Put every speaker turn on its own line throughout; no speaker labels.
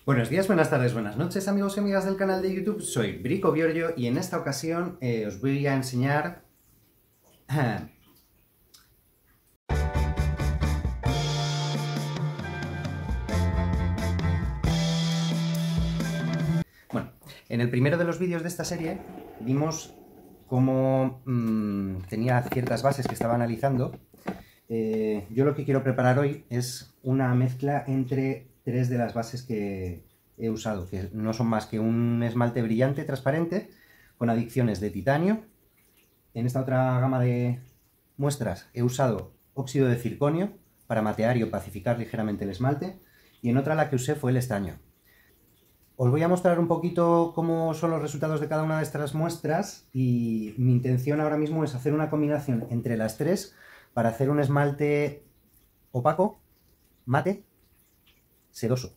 Buenos días, buenas tardes, buenas noches, amigos y amigas del canal de YouTube. Soy Brico Giorgio y en esta ocasión os voy a enseñar bueno, en el primero de los vídeos de esta serie vimos cómo tenía ciertas bases que estaba analizando. Yo lo que quiero preparar hoy es una mezcla entre tres de las bases que he usado, que no son más que un esmalte brillante transparente con adiciones de titanio. En esta otra gama de muestras he usado óxido de circonio para matear y opacificar ligeramente el esmalte, y en otra la que usé fue el estaño. Os voy a mostrar un poquito cómo son los resultados de cada una de estas muestras, y mi intención ahora mismo es hacer una combinación entre las tres para hacer un esmalte opaco, mate, sedoso.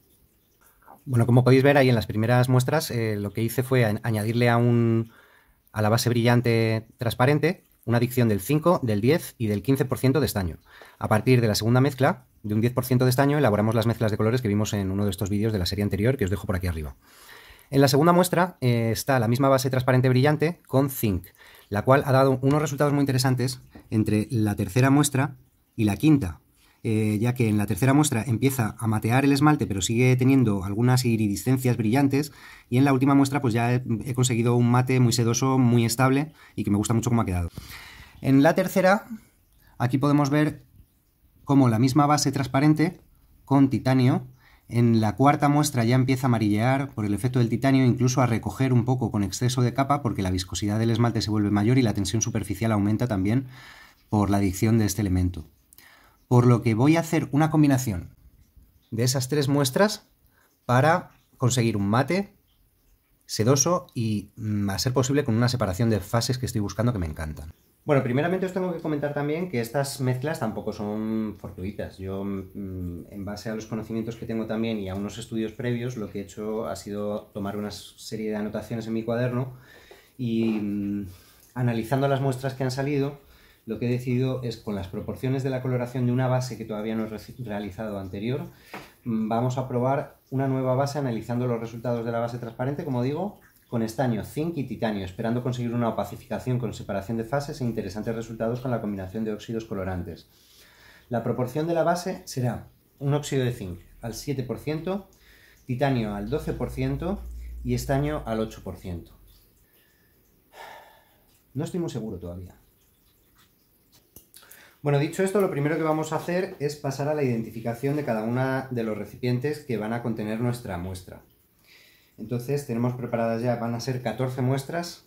Bueno, como podéis ver ahí en las primeras muestras, lo que hice fue añadirle a la base brillante transparente una adición del 5, del 10 y del 15% de estaño. A partir de la segunda mezcla, de un 10% de estaño, elaboramos las mezclas de colores que vimos en uno de estos vídeos de la serie anterior, que os dejo por aquí arriba. En la segunda muestra está la misma base transparente brillante con zinc, la cual ha dado unos resultados muy interesantes entre la tercera muestra y la quinta, ya que en la tercera muestra empieza a matear el esmalte pero sigue teniendo algunas iridiscencias brillantes, y en la última muestra pues ya he conseguido un mate muy sedoso, muy estable y que me gusta mucho cómo ha quedado. En la tercera, aquí podemos ver cómo la misma base transparente con titanio, en la cuarta muestra ya empieza a amarillear por el efecto del titanio, incluso a recoger un poco con exceso de capa porque la viscosidad del esmalte se vuelve mayor y la tensión superficial aumenta también por la adición de este elemento. Por lo que voy a hacer una combinación de esas tres muestras para conseguir un mate sedoso y, a ser posible, con una separación de fases que estoy buscando, que me encantan. Bueno, primeramente os tengo que comentar también que estas mezclas tampoco son fortuitas. Yo, en base a los conocimientos que tengo también y a unos estudios previos, lo que he hecho ha sido tomar una serie de anotaciones en mi cuaderno y, analizando las muestras que han salido, lo que he decidido es, con las proporciones de la coloración de una base que todavía no he realizado anterior, vamos a probar una nueva base analizando los resultados de la base transparente, como digo, con estaño, zinc y titanio, esperando conseguir una opacificación con separación de fases e interesantes resultados con la combinación de óxidos colorantes. La proporción de la base será un óxido de zinc al 7%, titanio al 12% y estaño al 8%. No estoy muy seguro todavía. Bueno, dicho esto, lo primero que vamos a hacer es pasar a la identificación de cada uno de los recipientes que van a contener nuestra muestra. Entonces tenemos preparadas ya, van a ser 14 muestras,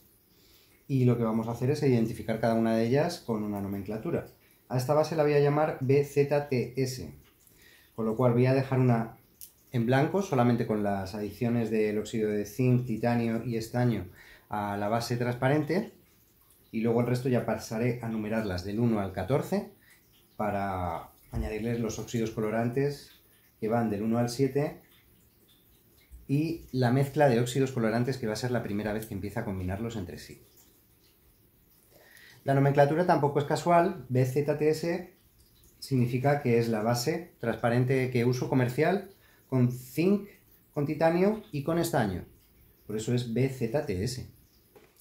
y lo que vamos a hacer es identificar cada una de ellas con una nomenclatura. A esta base la voy a llamar BZTS, con lo cual voy a dejar una en blanco, solamente con las adiciones del óxido de zinc, titanio y estaño a la base transparente, y luego el resto ya pasaré a numerarlas del 1 al 14 para añadirles los óxidos colorantes, que van del 1 al 7, y la mezcla de óxidos colorantes, que va a ser la primera vez que empieza a combinarlos entre sí. La nomenclatura tampoco es casual. BZTS significa que es la base transparente que uso comercial con zinc, con titanio y con estaño. Por eso es BZTS.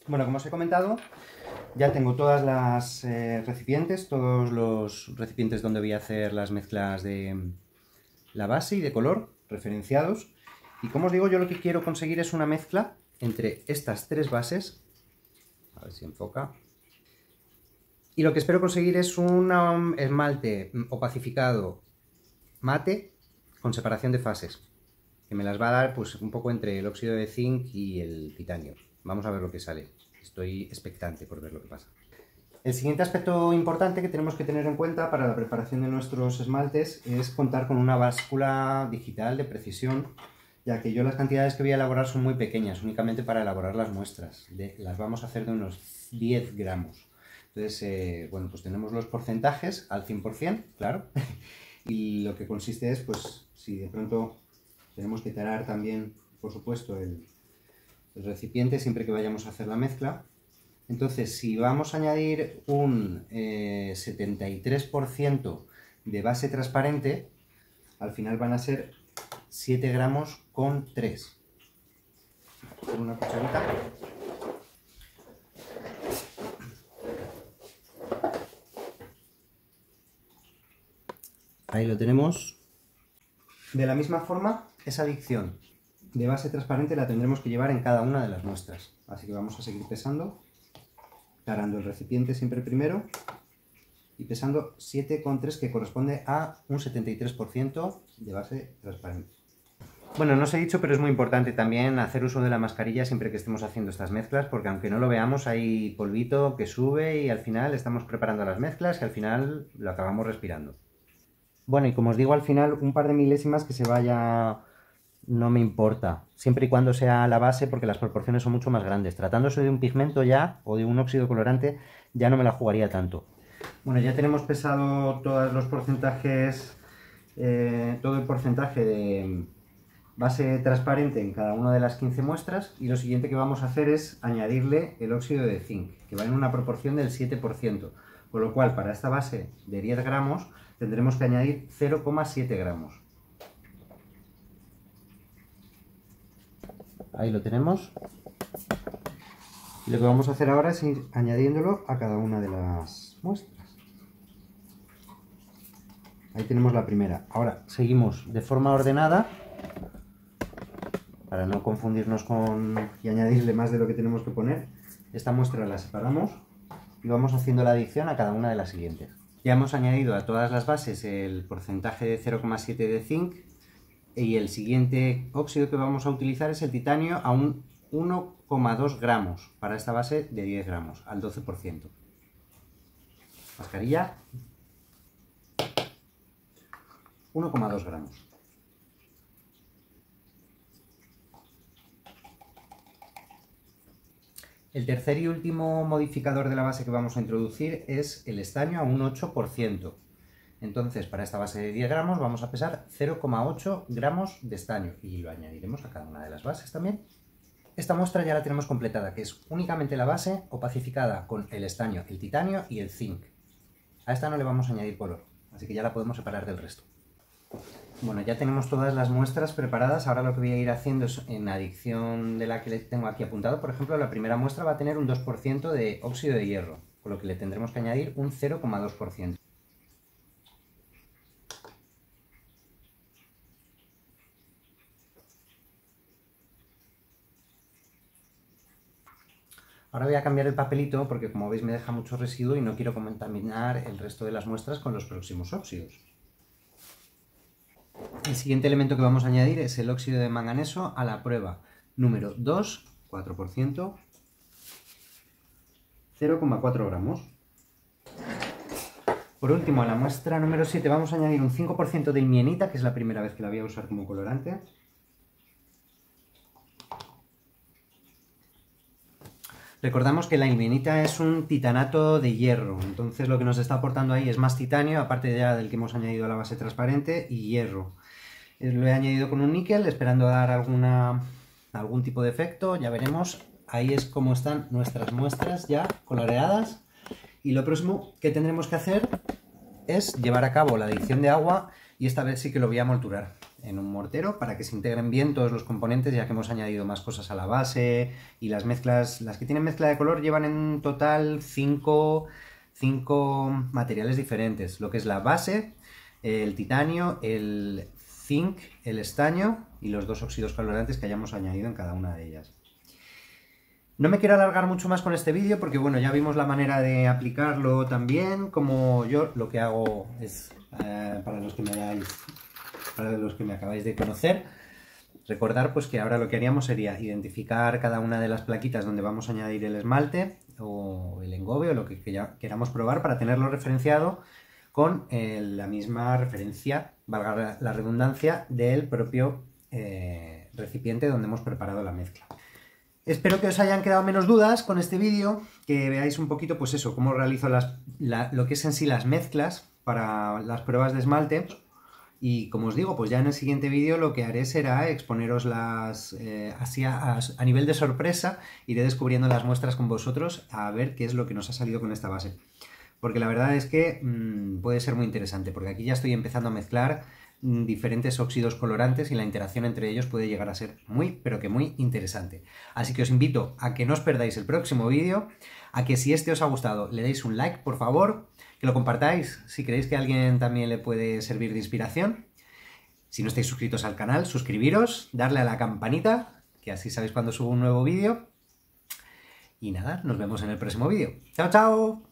Bueno, como os he comentado, ya tengo todas las recipientes, todos los recipientes donde voy a hacer las mezclas de la base y de color referenciados. Y como os digo, yo lo que quiero conseguir es una mezcla entre estas tres bases. A ver si enfoca. Y lo que espero conseguir es un esmalte opacificado mate con separación de fases, que me las va a dar pues un poco entre el óxido de zinc y el titanio. Vamos a ver lo que sale. Estoy expectante por ver lo que pasa. El siguiente aspecto importante que tenemos que tener en cuenta para la preparación de nuestros esmaltes es contar con una báscula digital de precisión, ya que yo las cantidades que voy a elaborar son muy pequeñas, únicamente para elaborar las muestras. Las vamos a hacer de unos 10 gramos. Entonces, bueno, pues tenemos los porcentajes al 100%, claro, y lo que consiste es, pues, si de pronto tenemos que tarar también, por supuesto, el recipiente siempre que vayamos a hacer la mezcla. Entonces, si vamos a añadir un 73% de base transparente, al final van a ser 7 gramos con 3. Con una cucharita. Ahí lo tenemos. De la misma forma, esa adicción de base transparente la tendremos que llevar en cada una de las muestras. Así que vamos a seguir pesando, tarando el recipiente siempre primero y pesando 7,3, que corresponde a un 73% de base transparente. Bueno, no os he dicho, pero es muy importante también hacer uso de la mascarilla siempre que estemos haciendo estas mezclas, porque aunque no lo veamos hay polvito que sube y al final estamos preparando las mezclas y al final lo acabamos respirando. Bueno, y como os digo, al final un par de milésimas que se vaya no me importa, siempre y cuando sea la base, porque las proporciones son mucho más grandes. Tratándose de un pigmento ya, o de un óxido colorante, ya no me la jugaría tanto. Bueno, ya tenemos pesado todos los porcentajes, todo el porcentaje de base transparente en cada una de las 15 muestras, y lo siguiente que vamos a hacer es añadirle el óxido de zinc, que va en una proporción del 7%, con lo cual para esta base de 10 gramos tendremos que añadir 0,7 gramos. Ahí lo tenemos. Y lo que vamos a hacer ahora es ir añadiéndolo a cada una de las muestras. Ahí tenemos la primera. Ahora seguimos de forma ordenada para no confundirnos y añadirle más de lo que tenemos que poner. Esta muestra la separamos y vamos haciendo la adición a cada una de las siguientes. Ya hemos añadido a todas las bases el porcentaje de 0,7 de zinc, y el siguiente óxido que vamos a utilizar es el titanio a un 1,2 gramos para esta base de 10 gramos, al 12%. Mascarilla, 1,2 gramos. El tercer y último modificador de la base que vamos a introducir es el estaño a un 8%. Entonces, para esta base de 10 gramos vamos a pesar 0,8 gramos de estaño y lo añadiremos a cada una de las bases también. Esta muestra ya la tenemos completada, que es únicamente la base opacificada con el estaño, el titanio y el zinc. A esta no le vamos a añadir color, así que ya la podemos separar del resto. Bueno, ya tenemos todas las muestras preparadas. Ahora lo que voy a ir haciendo es, en adición de la que le tengo aquí apuntado, por ejemplo, la primera muestra va a tener un 2% de óxido de hierro, con lo que le tendremos que añadir un 0,2%. Ahora voy a cambiar el papelito porque, como veis, me deja mucho residuo y no quiero contaminar el resto de las muestras con los próximos óxidos. El siguiente elemento que vamos a añadir es el óxido de manganeso a la prueba número 2, 4%, 0,4 gramos. Por último, a la muestra número 7 vamos a añadir un 5% de ilmenita, que es la primera vez que la voy a usar como colorante. Recordamos que la ilmenita es un titanato de hierro, entonces lo que nos está aportando ahí es más titanio, aparte ya del que hemos añadido a la base transparente, y hierro. Lo he añadido con un níquel, esperando dar algún tipo de efecto, ya veremos. Ahí es como están nuestras muestras ya coloreadas. Y lo próximo que tendremos que hacer es llevar a cabo la adición de agua, y esta vez sí que lo voy a molturar en un mortero para que se integren bien todos los componentes, ya que hemos añadido más cosas a la base, y las mezclas, las que tienen mezcla de color, llevan en total 5 materiales diferentes, lo que es la base, el titanio, el zinc, el estaño y los 2 óxidos colorantes que hayamos añadido en cada una de ellas. No me quiero alargar mucho más con este vídeo porque, bueno, ya vimos la manera de aplicarlo también. Como yo lo que hago es, para los que me acabáis de conocer, recordar pues que ahora lo que haríamos sería identificar cada una de las plaquitas donde vamos a añadir el esmalte o el engobe o lo que queramos probar, para tenerlo referenciado con la misma referencia, valga la redundancia, del propio recipiente donde hemos preparado la mezcla. Espero que os hayan quedado menos dudas con este vídeo, que veáis un poquito pues eso, cómo realizo lo que es en sí las mezclas para las pruebas de esmalte. Y como os digo, pues ya en el siguiente vídeo lo que haré será exponeroslas así a nivel de sorpresa. Iré descubriendo las muestras con vosotros a ver qué es lo que nos ha salido con esta base. Porque la verdad es que puede ser muy interesante, porque aquí ya estoy empezando a mezclar diferentes óxidos colorantes y la interacción entre ellos puede llegar a ser muy, pero que muy interesante. Así que os invito a que no os perdáis el próximo vídeo, a que si este os ha gustado le deis un like, por favor, que lo compartáis si creéis que a alguien también le puede servir de inspiración. Si no estáis suscritos al canal, suscribiros, darle a la campanita, que así sabéis cuando subo un nuevo vídeo. Y nada, nos vemos en el próximo vídeo. ¡Chao, chao!